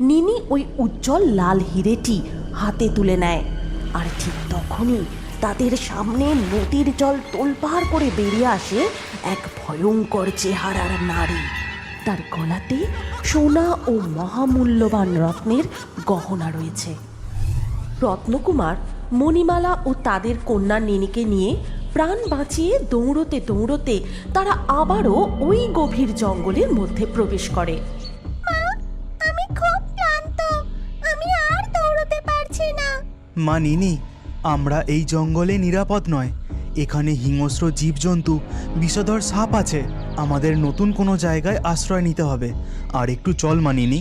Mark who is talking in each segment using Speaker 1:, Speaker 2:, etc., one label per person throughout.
Speaker 1: নিনি ওই উজ্জ্বল লাল হিরেটি হাতে তুলে নেয়। আর ঠিক তখনই তাদের সামনে নদীর জল তোলপাড় করে বেরিয়ে আসে এক ভয়ঙ্কর চেহারার নারী। তার গলাতে সোনা ও মহামূল্যবান রত্নের গহনা রয়েছে। রত্নকুমার, মণিমালা ও তাদের কন্যা নিনিকে নিয়ে প্রাণ বাঁচিয়ে দৌড়তে দৌড়তে তারা আবারও ওই গভীর জঙ্গলের মধ্যে প্রবেশ করে।
Speaker 2: আমি খুব ক্লান্ত, আমি আর দৌড়তে পারছি না।
Speaker 3: মা নিনি, আমরা এই জঙ্গলে নিরাপদ নয়। এখানে হিংস্র জীবজন্তু, বিষধর সাপ আছে। আমাদের নতুন কোনো জায়গায় আশ্রয় নিতে হবে। আর একটু চল মা নিনি।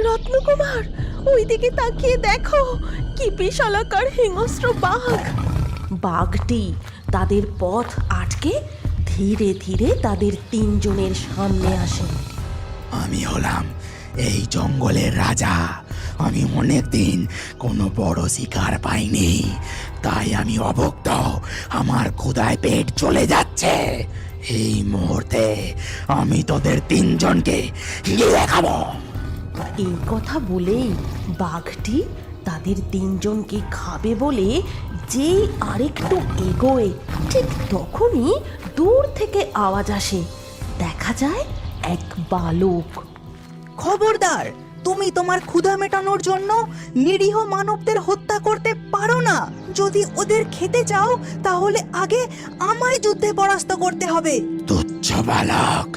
Speaker 1: রত্নকুমার, ওইদিকে তাকিয়ে দেখো, কি বিশালাকার হিংস্র বাঘ। বাঘটি তাদের পথ আটকে ধীরে ধীরে তাদের তিনজনের সামনে আসে।
Speaker 4: আমি হলাম এই জঙ্গলের রাজা। আমি অনেকদিন কোনো বড় শিকার পাইনি, তাই আমি অভুক্ত। আমার ক্ষুধায় পেট চলে যাচ্ছে। এই মুহূর্তে আমি তোদের তিনজনকে গিলে খাবো।
Speaker 1: এই কথা বলেই বাঘটি তাদের তিনজনকে খাবে বলে যেই আরেকটু এগোয়, ঠিক তখনই দূর থেকে আওয়াজ আসে। দেখা যায় এক বালক।
Speaker 5: খবরদার, তুমি তোমার ক্ষুধা মেটানোর জন্য নিরীহ মানবদের হত্যা করতে পারো না। যদি ওদের খেতে চাও তাহলে আগে আমায় যুদ্ধে পরাস্ত করতে হবে।
Speaker 4: তুচ্ছ বালক,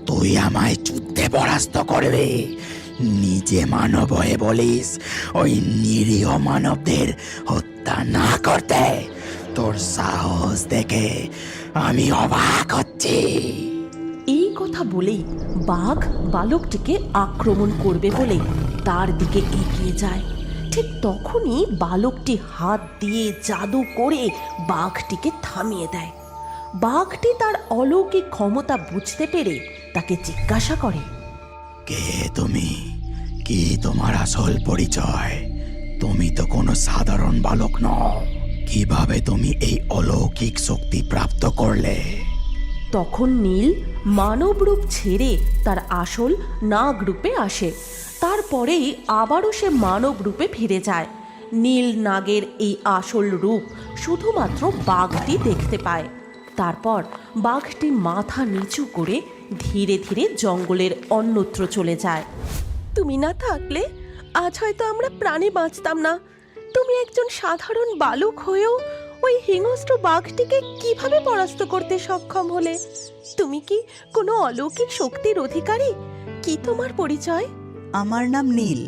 Speaker 4: তুই আমায় যুদ্ধে পরাস্ত করবি? নিজে মানব হয়ে বলিস ওই নিরীহ মানবদের হত্যা না করতে? তোর সাহস দেখে আমি অবাক হচ্ছি।
Speaker 1: এই কথা বলেই বাঘ বালকটিকে আক্রমণ করবে বলে তার দিকে এগিয়ে যায়। ঠিক তখনই বালকটি হাত দিয়ে জাদু করে বাঘটিকে থামিয়ে দেয়। বাঘটি তার অলৌকিক ক্ষমতা বুঝতে পেরে তাকে জিজ্ঞাসা করে,
Speaker 4: কে তুমি? কি তোমার আসল পরিচয়? তুমি তো কোনো সাধারণ বালক নও। কিভাবে তুমি এই অলৌকিক শক্তি প্রাপ্ত করলে?
Speaker 1: তখন নীল মানব রূপ ছেড়ে তার আসল নাগ রূপে আসে। তারপরেই আবারও সে মানব রূপে ফিরে যায়। নীল নাগের এই আসল রূপ শুধুমাত্র বাঘটি দেখতে পায়। তারপর বাঘটি মাথা নিচু করে ধীরে ধীরে জঙ্গলের অন্যত্র চলে যায়। তুমি না থাকলে আজ হয়তো আমরা প্রাণে বাঁচতাম না। তুমি একজন সাধারণ বালক হয়েও ওই হিংস্র বাঘটিকে কিভাবে পরাস্ত করতে সক্ষম হলে? তুমি কি কোনো অলৌকিক শক্তির অধিকারী? কি তোমার পরিচয়?
Speaker 5: আমার নাম নীল।